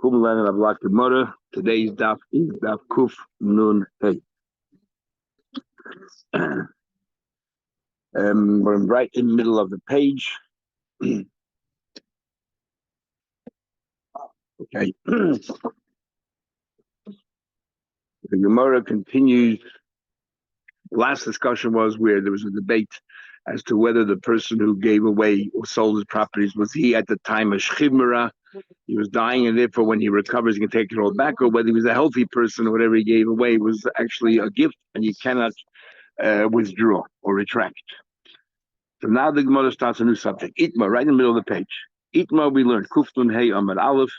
Kumlan and Ablak Gemara. Today's daf is daf Kuf Nun Hey. We're right in the middle of the page. Okay. The Gemara continues. Last discussion was where there was a debate as to whether the person who gave away or sold his properties, was he at the time a shchimera, he was dying, and therefore when he recovers he can take it all back, or whether he was a healthy person or whatever he gave away was actually a gift and you cannot withdraw or retract. So now the Gemara starts a new subject. Itma, right in the middle of the page. Itma, we learned Kuftun Hey Amar Aleph,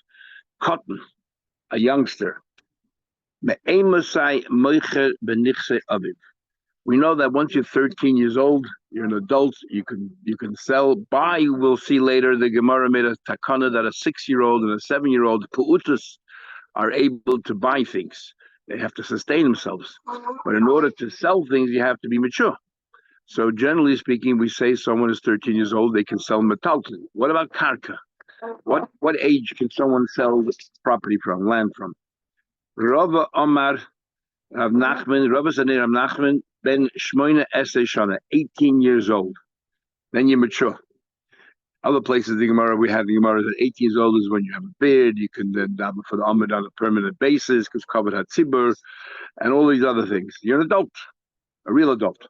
Cotton, a youngster. Me'emasai Moicher Benichse Aviv. We know that once you're 13 years old, you're an adult, you can sell, buy. We'll see later, the Gemara made a takana that a 6-year-old and a 7-year-old pu'utus are able to buy things. They have to sustain themselves. But in order to sell things, you have to be mature. So generally speaking, we say someone is 13 years old, they can sell metalton. What about karka? What age can someone sell property from, land from? Rava Omar Rav Nachman, Rava Zanir Rav Nachman, Ben Shmoina Esei Shana, 18 years old. Then you're mature. Other places, the Gemara, we have the Gemara that 18 years old is when you have a beard, you can then daven for the Amud on a permanent basis, because covered had tzibur, and all these other things. You're an adult, a real adult.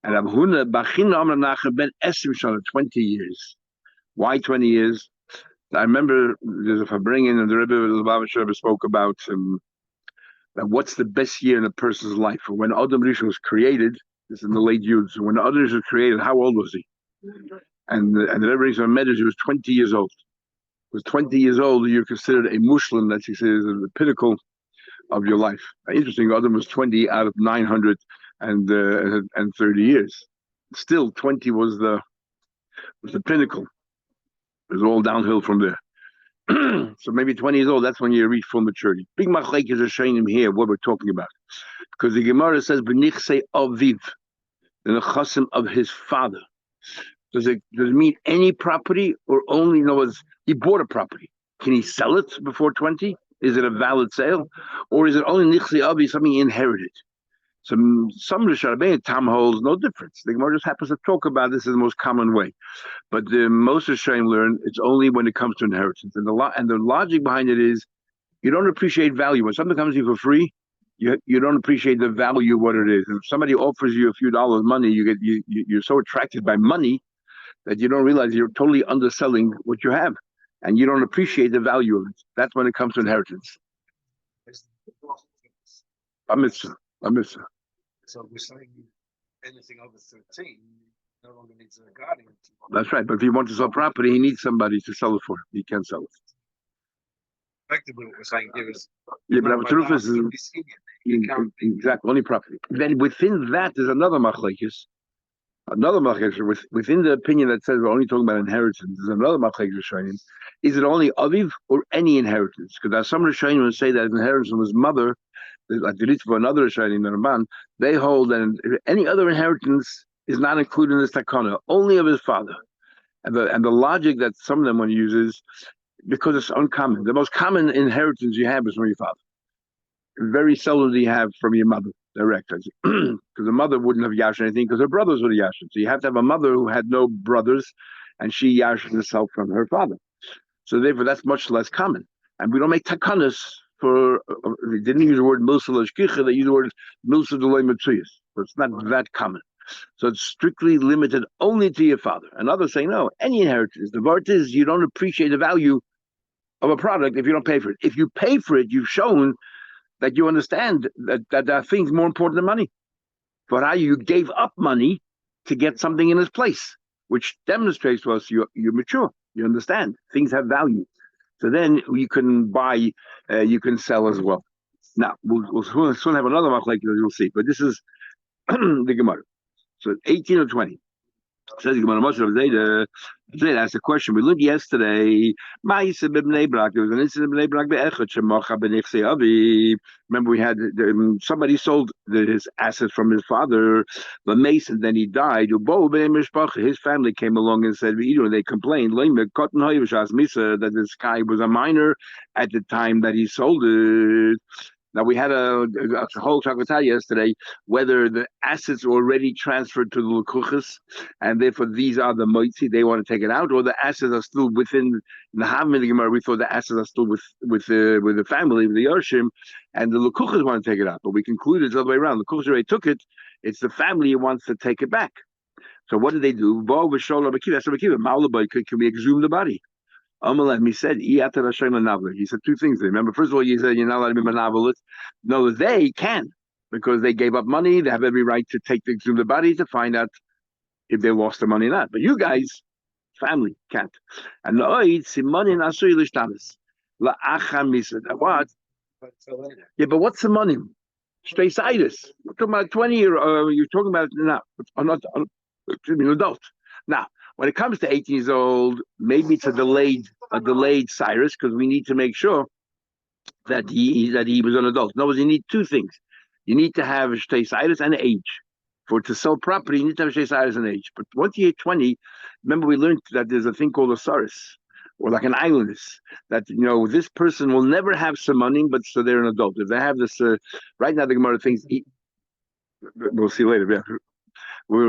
And Abhuna Bachin Amar Nachman Ben Esei Shana, 20 years. Why 20 years? I remember there's a Fabringen and the Rebbe Bava Basra Daf spoke about that what's the best year in a person's life. When Adam Rishon was created, this is in the late Yud, so when Adam Rishon was created, how old was he? And the Rebbe Rishon Medrash, he was 20 years old. He was 20 years old, you're considered a Muslim, that's considered the pinnacle of your life. Interesting, Adam was 20 out of 930 years. Still, 20 was the pinnacle. It was all downhill from there. So maybe 20 years old, that's when you reach full maturity. Big machlek is showing him here what we're talking about. Because the Gemara says, B'nichse aviv, the nechasim of his father. Does it mean any property or only, in other words, he bought a property? Can he sell it before 20? Is it a valid sale? Or is it only nichse aviv, something he inherited? Some Rishonim Tam holds no difference. The Gemara just happens to talk about this in the most common way. But the most Rishonim learn it's only when it comes to inheritance. And the logic behind it is you don't appreciate value. When something comes to you for free, you don't appreciate the value of what it is. And if somebody offers you a few dollars money, you're so attracted by money that you don't realize you're totally underselling what you have. And you don't appreciate the value of it. That's when it comes to inheritance. A mitzvah. So we're saying anything over 13 no longer needs a guardian. That's right. But if he wants to sell property, he needs somebody to sell it for him. He can't sell it. Effectively, what we're saying is, but truth is exactly only property. Then within that is another machlekes. Within the opinion that says we're only talking about inheritance. There's another machlekes Rishonim. Is it only aviv or any inheritance? Because there's some Rishonim who say that inheritance was mother. Like the for another Rishonim, the Ramban, they hold that any other inheritance is not included in this takana, only of his father. And the logic that some of them want to use is because it's uncommon. The most common inheritance you have is from your father. Very seldom do you have from your mother directly, because the mother wouldn't have yashed anything because her brothers would have yashed. So you have to have a mother who had no brothers, and she yashed herself from her father. So therefore, that's much less common. And we don't make takanas. They didn't use the word milsa l'shkicha, they use the word milsa d'loi mitzuyas. So it's not that common. So it's strictly limited only to your father. And others say, no, any inheritance. The word is you don't appreciate the value of a product if you don't pay for it. If you pay for it, you've shown that you understand that there are things more important than money. But how you gave up money to get something in its place, which demonstrates to us you're mature. You understand. Things have value. So then you can buy, you can sell as well. Now, we'll soon have another machlekes that you'll see, but this is the Gemara. So 18 or 20. Says the Gemara Moshe of Zayda. Zayda asked a question. We learned yesterday. Ma'isa b'bnei Brak. There was an incident in Bnei Brak be'echad shemocha b'nechsei avi. Remember, we had somebody sold his assets from his father, but Mason. Then he died. Ubo b'nei mishpacha. His family came along and said, and they complained. That this guy was a minor at the time that he sold it. Now we had a whole chakotah yesterday whether the assets were already transferred to the lukuchas, and therefore these are the moitzi, they want to take it out, or the assets are still within the Havim Gemara. We thought the assets are still with the family, with the Yoshim, and the lukuchas want to take it out. But we concluded it's the other way around. The lukuchas already took it; it's the family who wants to take it back. So what did they do? Can we exhume the body? He said, he said two things. Remember, first of all, he said you're not allowed to be manavelit. No, they can, because they gave up money. They have every right to exhume the body to find out if they lost the money or not. But you guys, family, can't. And what? Yeah, but what's the money? Straight-sided. We're talking about 20-year. You're talking about now. Not an adult. Now, when it comes to 18 years old, maybe it's a delayed Cyrus, because we need to make sure that he was an adult. In other words, you need two things. You need to have a Cyrus and age. To sell property, you need to have a Cyrus and age. But once you hit 20, remember we learned that there's a thing called a Saris, or like an islandess, that this person will never have some money, but so they're an adult. If they have this, right now the Gemara thinks, we'll see later.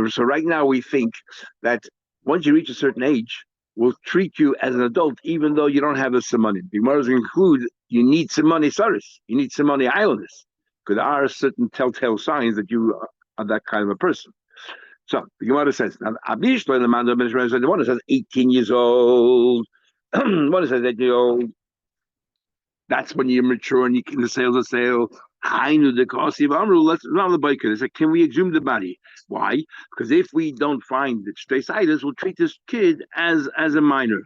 So right now we think that once you reach a certain age, we'll treat you as an adult, even though you don't have the simony. The Gemara include you need simony saris, you need simony islandess, because there are certain telltale signs that you are that kind of a person. So the Gemara says, now, the one that says 18 years old, one says that that's when you're mature and you can sell the sale. I knew the cost of Amru. Let's not the biker. They said, can we exhume the body? Why? Because if we don't find the straight-siders, we'll treat this kid as a minor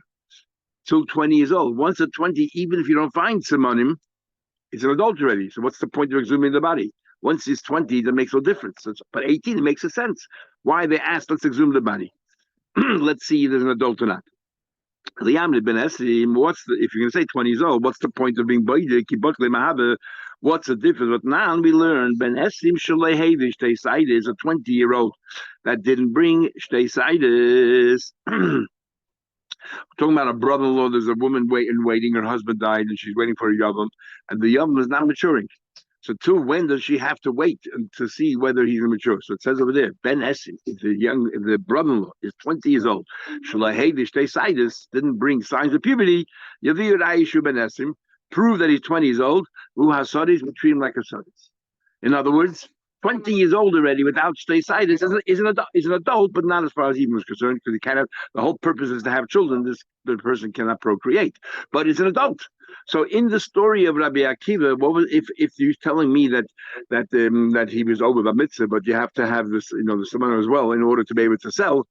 till 20 years old. Once at 20, even if you don't find some on him, it's an adult already. So what's the point of exhuming the body? Once he's 20, that makes no difference. But 18, it makes a sense. Why they asked, let's exhume the body. Let's see if there's an adult or not. What's if you're going to say 20 years old, what's the point of being boide? What's the difference? But now we learn Ben Esim Shalei Havish Shtei is a 20-year-old that didn't bring Shtei Saides. Talking about a brother-in-law, there's a woman waiting, her husband died, and she's waiting for a yavam, and the yavam is not maturing. So till when does she have to wait to see whether he's mature? So it says over there, Ben Esim, if the brother-in-law is 20 years old, Shalei Havish Shtei Saides didn't bring signs of puberty, Yavir Aishu Ben Esim, prove that he's 20 years old, who has sadis, we treat him like a sadis. In other words, 20 years old already without shtei sidis is an adult, but not as far as even was concerned, because he can't have, the whole purpose is to have children. The person cannot procreate, but it's an adult. So in the story of Rabbi Akiva, what was if you're telling me that he was over the mitzvah, but you have to have this, the simon as well in order to be able to sell.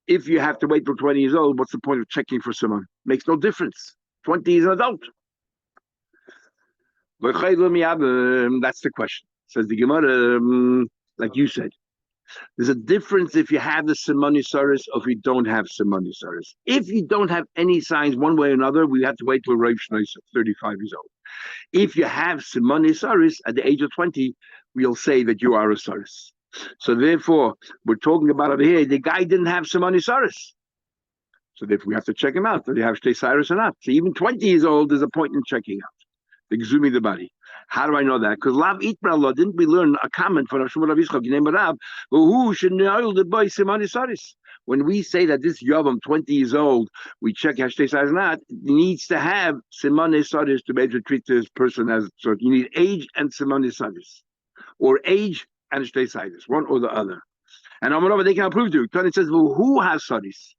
If you have to wait till 20 years old, what's the point of checking for simon? Makes no difference. 20 is an adult. That's the question. Says the Gemara, like you said, there's a difference if you have the Simoni Saris or if you don't have Simoni Saris. If you don't have any signs one way or another, we have to wait till Rav Shnei 35 years old. If you have Simoni Saris at the age of 20, we'll say that you are a Saris. So therefore, we're talking about over here, the guy didn't have Simoni Saris. So therefore, we have to check him out. Does he have Shtei Cyrus or not? So even 20 years old, there's a point in checking out. Exhuming the body. How do I know that? Because Lav Itbrallah, didn't we learn a comment from Rav Yitzchak, name Rav, who should know the boy Simani Saris? When we say that this Yavam, 20 years old, we check Hashtei Saris not, needs to have Simani Saris to be able to treat this person as, so you need age and Simani Saris. Or age and Hashtei Saris, one or the other. And Amarova, they can prove to you. Tony says, well, who has Saris?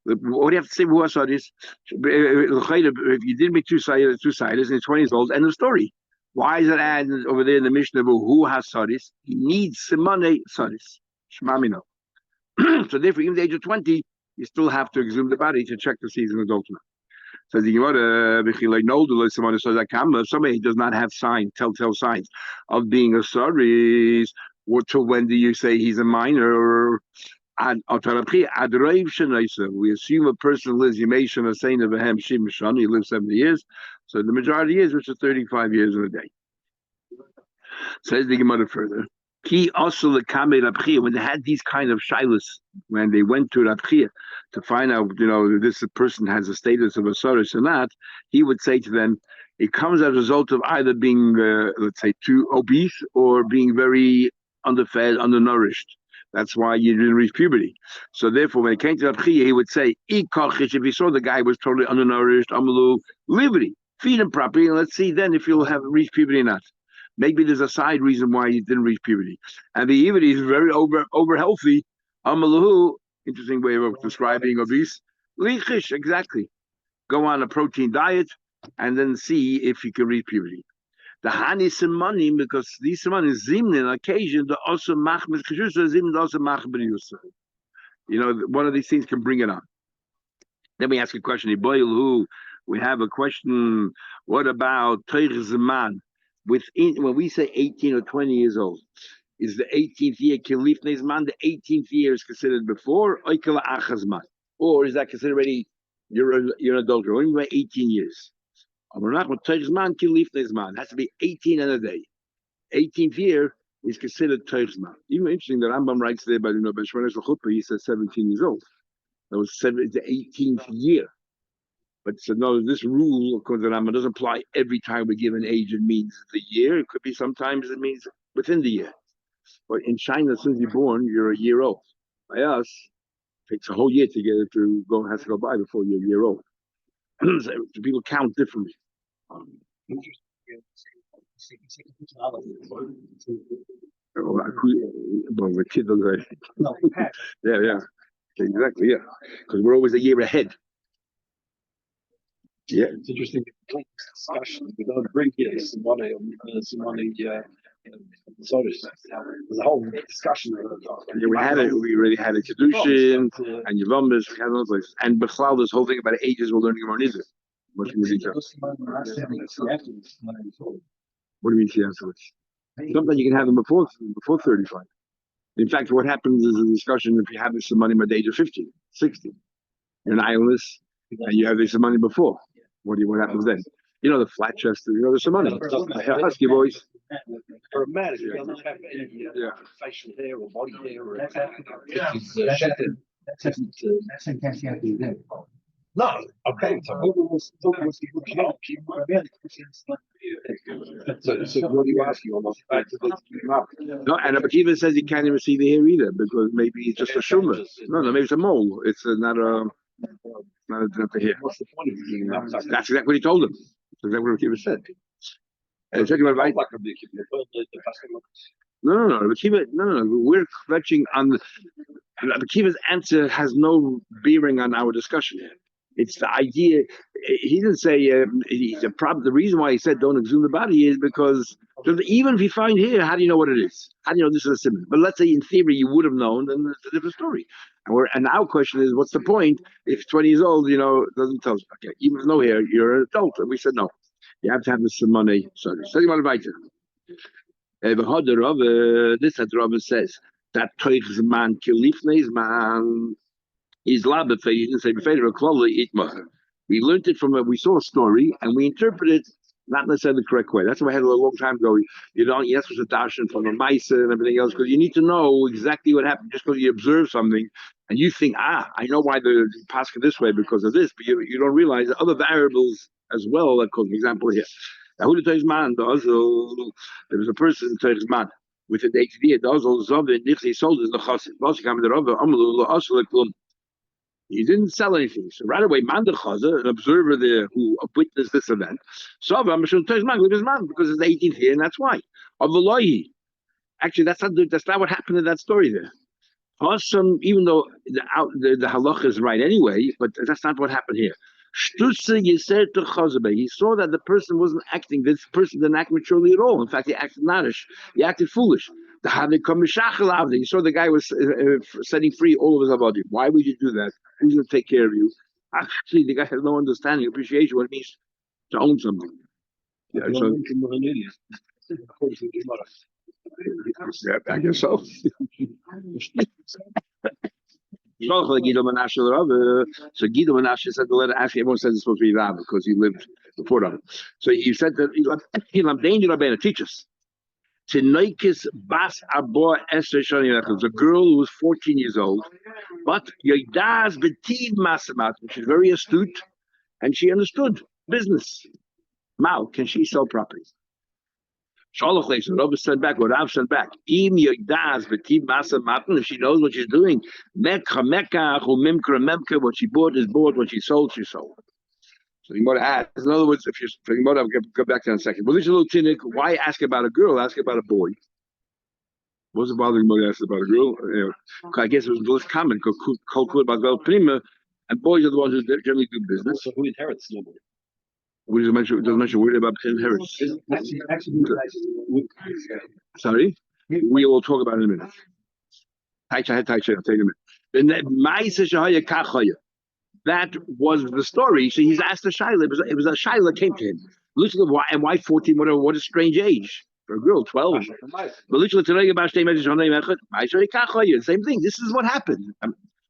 What do you have to say? Who has Saris? If you did make two sided and he's 20 years old, end of story. Why is it added over there in the Mishnah? Who has Saris? He needs Simone Saris. Shmamino. So therefore, even at the age of 20, you still have to exhume the body to check to see he's an adult now. So the Gemara, if somebody does not have telltale signs of being a Saris, till when do you say he's a minor? And we assume a person lives Yemeshon Hasein of Ahem Shim Shana, he lives 70 years. So the majority is, which is 35 years in a day. Says the Gemara further. Ki also the Kame Rabchia, when they had these kind of shilas, when they went to Rabchia to find out, this person has a status of a soros or not, he would say to them, it comes as a result of either being, let's say, too obese or being very underfed, undernourished. That's why you didn't reach puberty. So therefore, when it came to Rabchia, he would say, if he saw the guy was totally undernourished, amalu, liberty, feed him properly, and let's see then if you'll have reached puberty or not. Maybe there's a side reason why he didn't reach puberty. And the Yevidi is very over healthy. Amalahu, interesting way of describing obese. Lichish, exactly. Go on a protein diet and then see if you can reach puberty. The Hani Simani, because these Simani Zimni on occasion, the also Machmas Kishusa, Zimni also Machmas. One of these things can bring it on. Then we ask a question, we have a question, what about Teich Zaman? When we say 18 or 20 years old, is the 18th year Kilif Nezman, the 18th year is considered before, or is that considered already you're an adult, you're only by 18 years? It has to be 18 and a day. 18th year is considered Teichzman. Even interesting that Rambam writes there, but he says 17 years old. That was the 18th year. But so no, this rule, according to Rambam, doesn't apply every time we give an age. It means the year. It could be sometimes it means within the year. But in China, as soon as you're born, you're a year old. By us, it takes a whole year to get it to go. Has to go by before you're a year old. So people count differently. Well, the kid does that. Yeah, exactly. Yeah, because we're always a year ahead. Yeah, it's interesting discussion. We don't bring here some money. There's a whole discussion. Yeah, we already had a Kedushin and Yavamas. We had all those, and Bechal, this whole thing about ages we're learning about either. What do you mean? Sometimes you can have them before 35. In fact, what happens is a discussion if you have this money by the age of 50, 60. You're an islandless, and you have this money before. What happens then? The flat chest, there's some money. Husky boys. For a man, if you don't have any facial hair or body hair or no, okay. So what do you ask you? No, and Abakiva says he can't even see the hair either because maybe it's just a shumma. No, maybe it's a mole. It's not the hair. What's the point of That's exactly what he told him. That's exactly what Abakiva said. And No. We're clutching on the Akiva's answer has no bearing on our discussion. It's the idea. He didn't say he's a problem. The reason why he said don't exhume the body is because even if you find here, how do you know what it is? How do you know this is a simon? But let's say in theory you would have known, then it's a different story. And our question is, what's the point if 20 years old, doesn't tell us? Okay, even with no hair, you're an adult. And we said no. You have to have this money. Sorry. So you want to write it. This Rava says that Toichzman Kilifneizman is labefei. He didn't say befeder klali itmah. We learned it we saw a story and we interpreted it not necessarily the correct way. That's what I had a long time ago. Yes, it's a darshan from a Maisa and everything else because you need to know exactly what happened just because you observe something and you think, I know why they're passing this way because of this, but you don't realize the other variables as well. Like, for example, here. There was a person in Teichman with an HDA. He sold it. He didn't sell anything. So right away, an observer there who witnessed this event, saw him because it's the 18th year, and that's why. Actually, that's not what happened in that story there. Awesome, even though the halacha is right anyway, but that's not what happened here. He saw that the person wasn't acting. This person didn't act maturely at all. In fact, he acted narish. He acted foolish. He saw the guy was setting free all of his body. Why would you do that? Who's going to take care of you? Actually, the guy has no understanding, appreciation what it means to own something. Yeah, so, I guess so. So Guido Menashe said the letter. Actually, everyone says it's supposed to be Rav because he lived before Rav. So he said that Hilam Danger Rabbeinu teach us. Tinoikis Bas Abo Esther Shani. It was a girl who was 14 years old, but Yoidas Betiv Masamat, which is very astute, and she understood business. Mao, can she sell properties? Shalach so Rabbi sent back, or Rav sent back. Im Yoidas Betiv Masamat, if she knows what she's doing, Mekha Mekha, Mimkra Memka, what she bought is bought, what she sold, she sold. So the Gemara asks, in other words, if you're Gemara, I'll go back to that in a second. Why ask about a girl? Ask about a boy. What's the bothering Gemara asked about a girl? I guess it was less common. And boys are the ones who generally do business. So who inherits normally? We just mention, doesn't mention word about inheritance. Sorry? We will talk about it in a minute. I'll tell you in a minute. That was the story. So he's asked a shaila. It was a shaila that came to him. Literally, why 14? What a strange age for a girl, 12. But literally, same thing. This is what happened.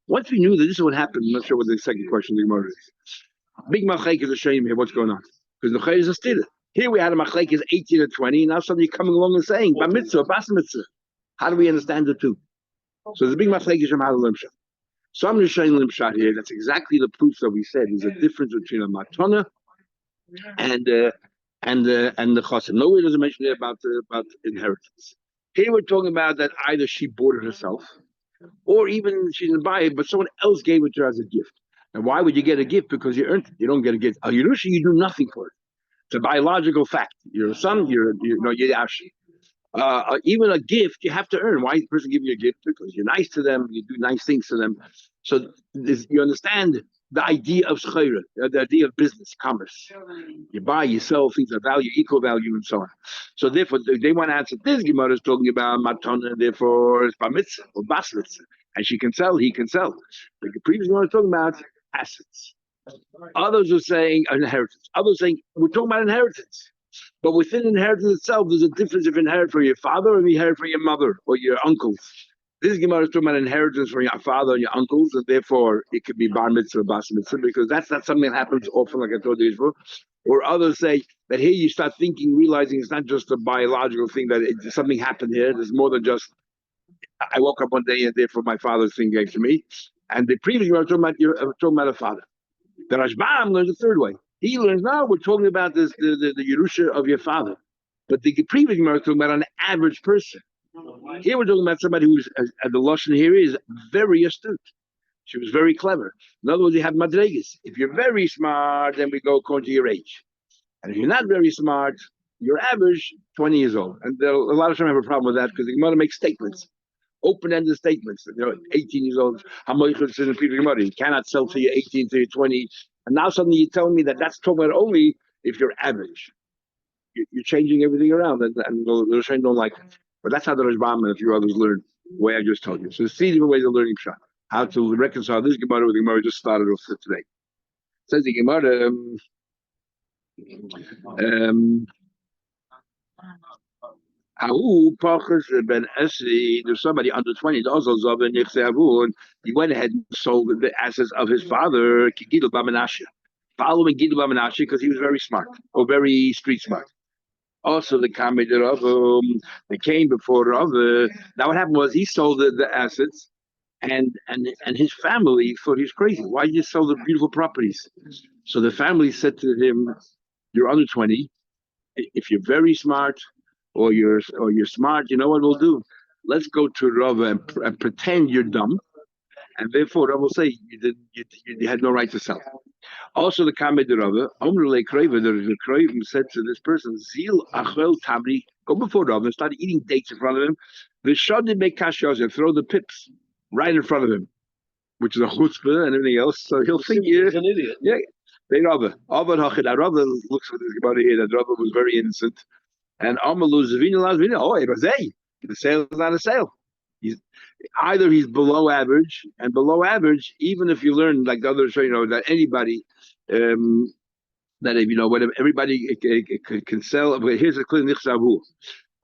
Once we knew that this is what happened, I'm not sure what the second question of the Gemara is. Big machlek is a shame here. What's going on? Because the chay is a stira. Here we had a machlek is 18 or 20. Now suddenly you're coming along and saying bar mitzvah, bas mitzvah. How do we understand the two? So the big machlek is Shemad Limsha. Some Rishonim Limshat here. That's exactly the proof that we said. There's a difference between a matana and the chassid. Nowhere does it mention there about inheritance. Here we're talking about that either she bought it herself, or even she didn't buy it, but someone else gave it to her as a gift. And why would you get a gift? Because you earned it. You don't get a gift. Yerusha, you do nothing for it. It's a biological fact. You're a son. You're Yashi. Even a gift you have to earn. Why is the person giving you a gift? Because you're nice to them, you do nice things to them. So you understand the idea of schayra, the idea of business, commerce. You buy, you sell things of value, equal value, and so on. So therefore, they want to answer this. Gemara is talking about matana, therefore it's bar mitzvah or bas mitzvah, and she can sell, he can sell. The previous one was talking about assets. Others are saying inheritance. Others are saying we're talking about inheritance. But within inheritance itself, there's a difference if you inherit from your father or if you inherit from your mother or your uncles. This Gemara is talking about inheritance from your father and your uncles, and therefore it could be bar mitzvah, bas mitzvah, because that's not something that happens often, like I told you before. Or others say that here you start thinking, realizing it's not just a biological thing, that something happened here. There's more than just, I woke up one day and therefore my father's thing gave to me. And the previous Gemara talking about a father. The Rashbam learns the third way. He learns now we're talking about this the Yerusha of your father. But the previous Gemara talking about an average person. Here we're talking about somebody who's, the Lashon here is very astute. She was very clever. In other words, you have madregas. If you're very smart, then we go according to your age. And if you're not very smart, you're average, 20 years old. And a lot of time have a problem with that because the Gemara makes statements. Open-ended statements. 18 years old. You cannot sell to you 18 to you 20. And now suddenly you tell me that that's talking about only if you're average. You're changing everything around, and the Rishonim don't like it. But that's how the Rashbam and a few others learn the way I just told you. So there's three different ways of learning Pshat. How to reconcile this Gemara with the Gemara we just started off today. It says the Gemara, there's somebody under 20, and he went ahead and sold the assets of his father, following Gidul Bamanashe, because he was very smart, or very street smart. Also, the Kamed Rav, they came before Rav. Now, what happened was he sold the assets, and his family thought he was crazy. Why did you sell the beautiful properties? So the family said to him, "You're under 20. If you're very smart, or you're smart, you know what we'll do? Let's go to Rav and pretend you're dumb, and therefore Rav will say you had no right to sell." Also, the Kamed Rava, Omrule Kraven, the Kraven said to this person, Zil Achel Tabri, go before Rav and start eating dates in front of him. The Shadi make kashas and throw the pips right in front of him, which is a chutzpah and everything else. So he'll think you're an idiot. Yeah. They Rava. Rava looks for this about here that Rava was very innocent. And Amalu Zavina, oh, it was the sale is not a sale. Either he's below average, and below average, even if you learn like the others, that anybody, that if whatever everybody can sell. But here's a clear nichsavu.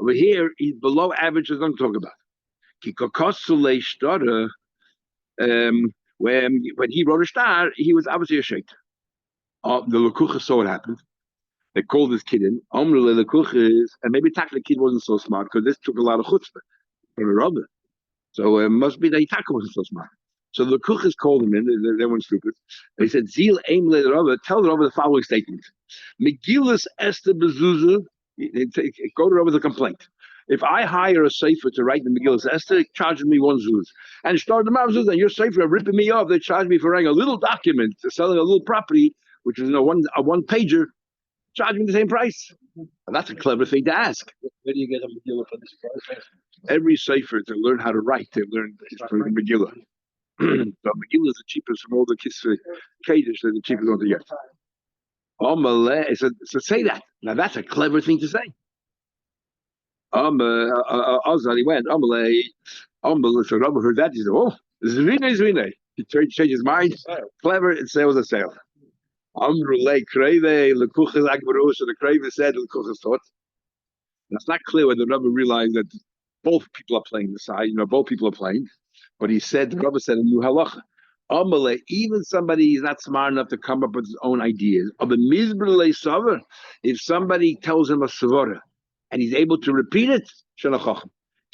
Over here, he's below average. Is what I'm talking about. When he wrote a star, he was obviously a sheikh. The Lekucha saw what happened. They called this kid in. Omrule Lekucha and maybe the kid wasn't so smart because this took a lot of chutzpah from a rabbi. So it must be that Itaka wasn't so smart. So the Kuchas called him in, they weren't stupid. They said, Zil aim le Rabba, tell the Rabba the following statement. Megillus Esther Bezuzu, go to Rabba with a complaint. If I hire a safer to write the Megillus Esther, it charges me 1 zuz. And start the Mavzuz, and your safer are ripping me off. They charge me for writing a little document, selling a little property, which is a one pager, charge me the same price. And that's a clever thing to ask. Where do you get a Megillah for this price? Every sefer to learn how to write, they learn from Megillah. So Megillah is the cheapest from all the Kaddish, they're the cheapest one to get. So say that. Now that's a clever thing to say. He went, so Rabbi heard that, he said, oh, this is Vine. He changed his mind. Clever, it was a sale. The Kreve said, thought. It's not clear whether the Rebbe realized that both people are playing the side, both people are playing. But he said, the Rebbe said a new halacha. Amale, even somebody is not smart enough to come up with his own ideas. If somebody tells him a savara and he's able to repeat it,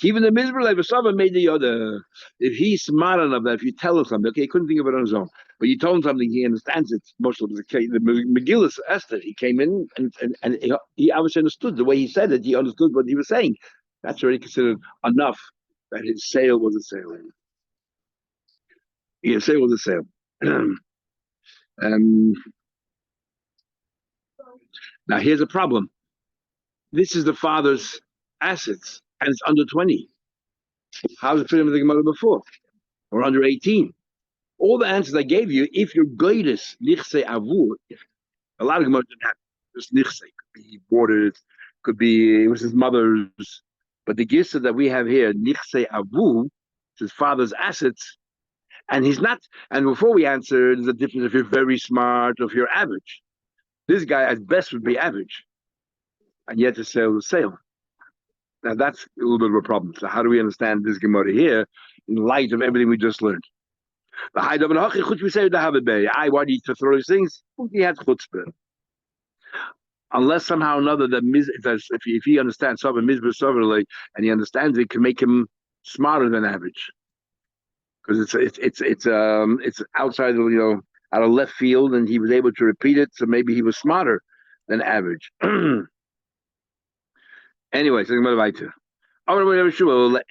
even the Mizbra made the other. If he's smart enough that if you tell him something, okay, he couldn't think of it on his own, but you told him something, he understands it. Most of the Megillus Esther, he came in and he obviously understood the way he said it. He understood what he was saying. That's already considered enough that his sale was a sale. His sale was a sale. Now here's a problem. This is the father's assets, and it's under 20. How's it fit in with the Gemara before? Or under 18? All the answers I gave you, if you're goydis, nichse avur, a lot of Gemara didn't have just nichse. Could be he bought it, could be it was his mother's. But the gissa that we have here, nichse avur, his father's assets, and he's not. And before we answer, there's a difference if you're very smart or if you're average. This guy at best would be average, and yet the sale was sale. Now that's a little bit of a problem. So how do we understand this Gemara here in light of everything we just learned? Why do you need to throw these things? He had chutzpah. Unless somehow or another if he understands something and he understands it, can make him smarter than average. Because it's outside of out of left field, and he was able to repeat it, so maybe he was smarter than average. Anyway, so I'm going to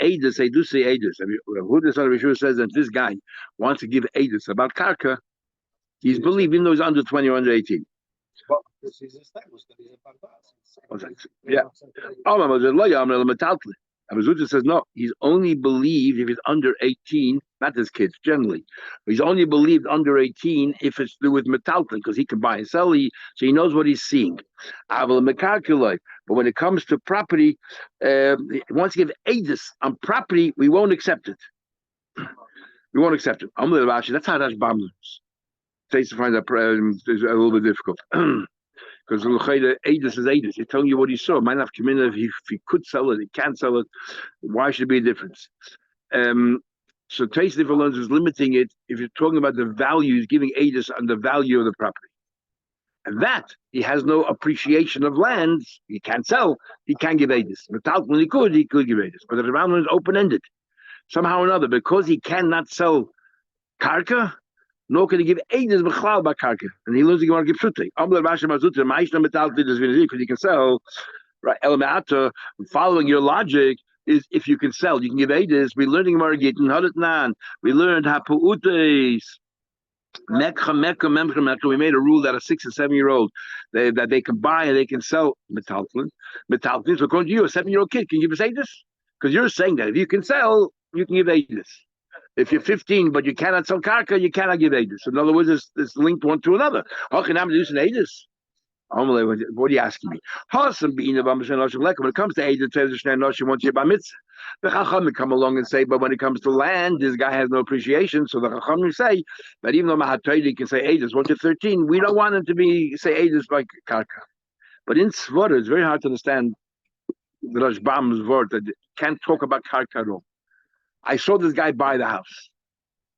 Aidus, they do say Aidus. Who the son of Yeshua says that this guy wants to give Aidus about Karka, he's believed even though he's under 20 or under 18. Well, this is established that he's a Bava. Yeah. Abazuta says no, he's only believed if he's under 18, not his kids generally. He's only believed under 18 if it's to do with metalton, because he can buy and sell, so he knows what he's seeing. But when it comes to property, once you give aegis on property, we won't accept it. We won't accept it. That's how Rashbam learns. Takes to find that is a little bit difficult. Because Aedis is Aedis. He's telling you what he saw. Might not come in if he could sell it, he can't sell it. Why should it be a difference? So Taste difference is limiting it if you're talking about the value, he's giving Aedis on the value of the property. And that he has no appreciation of land, he can't sell, he can't give Aedis. Without when he could give Aedis. But the Rambam is open-ended. Somehow or another, because he cannot sell Karka, nor can he give Eidus b'chlal b'karka, and he learns the Gemara Gipshute. Amler Basha Mazutra, Ma'ishna Metalti does because he can sell. Right, Elmeata. Following your logic is if you can sell, you can give Eidus. We learned Gemara Gittin Hadetnan. We learned Hapuutes. Mekha. We made a rule that a 6 and 7 year old that they can buy and they can sell metaltlin. So according to you, a 7-year-old kid can give us Eidus because you're saying that if you can sell, you can give Eidus. If you're 15 but you cannot sell karka, you cannot give Aedis. In other words, it's linked one to another. How can I do Aedis? What are you asking me? When it comes to Aedis, once you're by mitzvah, the Chachamim come along and say, but when it comes to land, this guy has no appreciation. So the Chachamim say that even though Mahataydi can say Aedis, once you're 13, we don't want him to say Aedis by karka. But in Svara, it's very hard to understand the Rashbam's word that can't talk about karka at all. I saw this guy buy the house.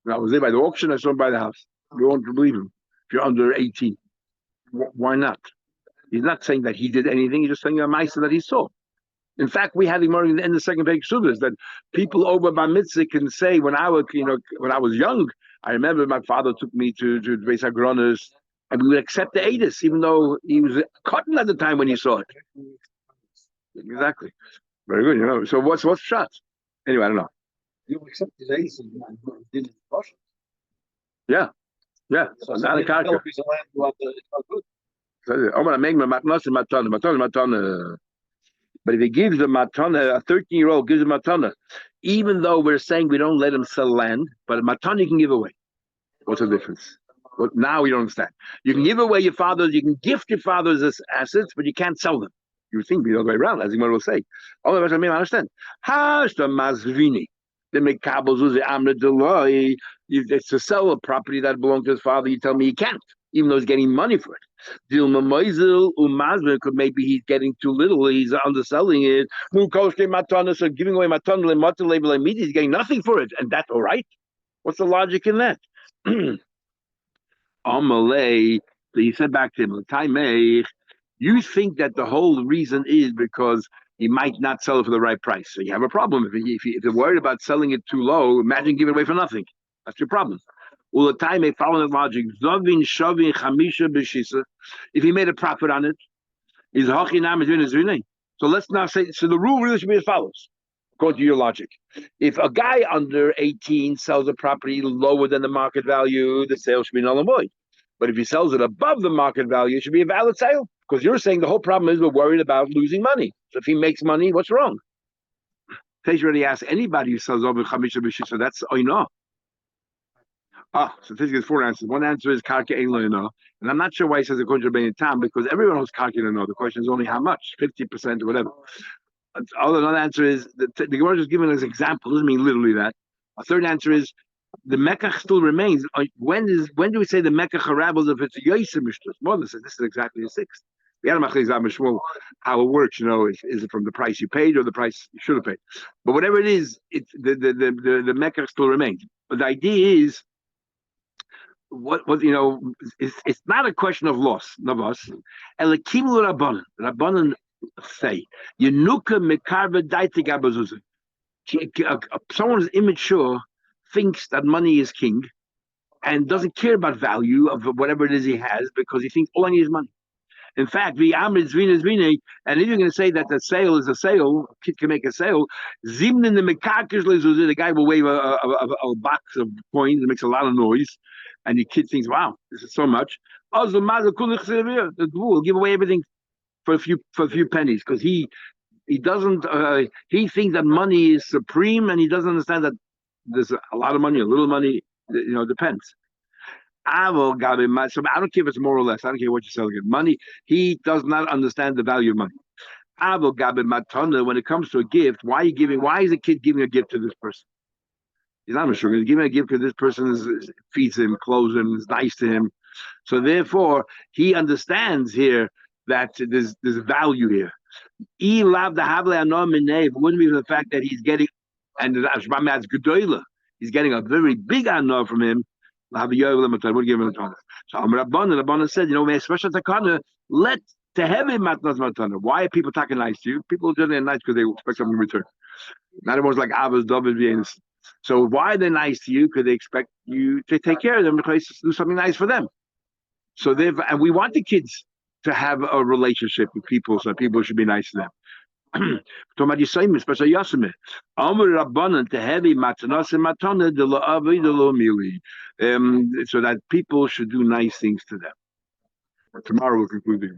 When I was there by the auction, I saw him by the house. You won't believe him. If you're under 18, why not? He's not saying that he did anything. He's just saying a ma'aser that he saw. In fact, we had him in the second page Subas that people over by mitzvah can say when I was, when I was young, I remember my father took me to Beis Hagronis, and we would accept the Edis, even though he was cotton at the time when he saw it. Exactly. Very good. So what's shot? Anyway, I don't know. You accept the Edis and didn't wash it. Yeah. So not a piece of land, it's not good. I'm gonna make my matana. But if he gives a matana, a 13-year-old gives a matana, even though we're saying we don't let him sell land, but a matana you can give away. What's the difference? Well, now we don't understand. You can give away you can gift your father's assets, but you can't sell them. You think the other way around, as Imar will say. Otherwise, I mean, I understand. Hashta mazvini. The mekabels the amra delay. It's to sell a property that belongs to his father. You tell me he can't, even though he's getting money for it. Dilma Moizel Umazman could maybe he's getting too little, he's underselling it. So giving away matana, he's getting nothing for it, and that's all right. What's the logic in that? Amalei, he said back to him, you think that the whole reason is because he might not sell it for the right price. So you have a problem. If you're worried about selling it too low, imagine giving it away for nothing. That's your problem. All the time, they follow the logic. If he made a profit on it, is hachinam is. So let's now say. So the rule really should be as follows, according to your logic. If a guy under 18 sells a property lower than the market value, the sale should be null and void. But if he sells it above the market value, it should be a valid sale. Because you're saying the whole problem is we're worried about losing money. So if he makes money, what's wrong? Tej already asked anybody who sells over chamisha b'shisa. That's oina. So Tej gets four answers. One answer is karka ein loina, and I'm not sure why he says according to Rabbeinu Tam because everyone knows karka loina. The question is only how much, 50% or whatever. Another answer is the Gemara is giving us an example. Doesn't mean literally that. A third answer is the Mekach still remains. When do we say the Mekach arabbles if it's a Yosem Mishtus? Mother says this is exactly a sixth. We had a how it works, is it from the price you paid or the price you should have paid? But whatever it is, it's the Mekach still remains. But the idea is it's not a question of loss, Navas. Elakimu Rabbanan. Rabbanan say Yenuka Mekarva Daitig Abazuzah. Someone who's immature thinks that money is king and doesn't care about value of whatever it is he has because he thinks all I need is money. In fact, and if you're going to say that the sale is a sale, a kid can make a sale, the guy will wave a box of coins that makes a lot of noise, and the kid thinks, wow, this is so much. The will give away everything for a few pennies because he doesn't he thinks that money is supreme and he doesn't understand that there's a lot of money, a little money, depends. So I don't care if it's more or less. I don't care what you're selling it. Money, he does not understand the value of money. When it comes to a gift, why is a kid giving a gift to this person? He's not sure. He's giving a gift because this person feeds him, clothes him, is nice to him. So therefore, he understands here that there's value here. It wouldn't be for the fact that he's getting, and he's getting a very big anah from him. So Rabbanan said, especially takana, let to have him matnas matana. Why are people talking nice to you? People are generally nice because they expect something in return. Not everyone's like Avos, David, so why are they nice to you? Because they expect you to take care of them, to do something nice for them. So and we want the kids to have a relationship with people, so people should be nice to them. So that people should do nice things to them. Tomorrow we'll conclude the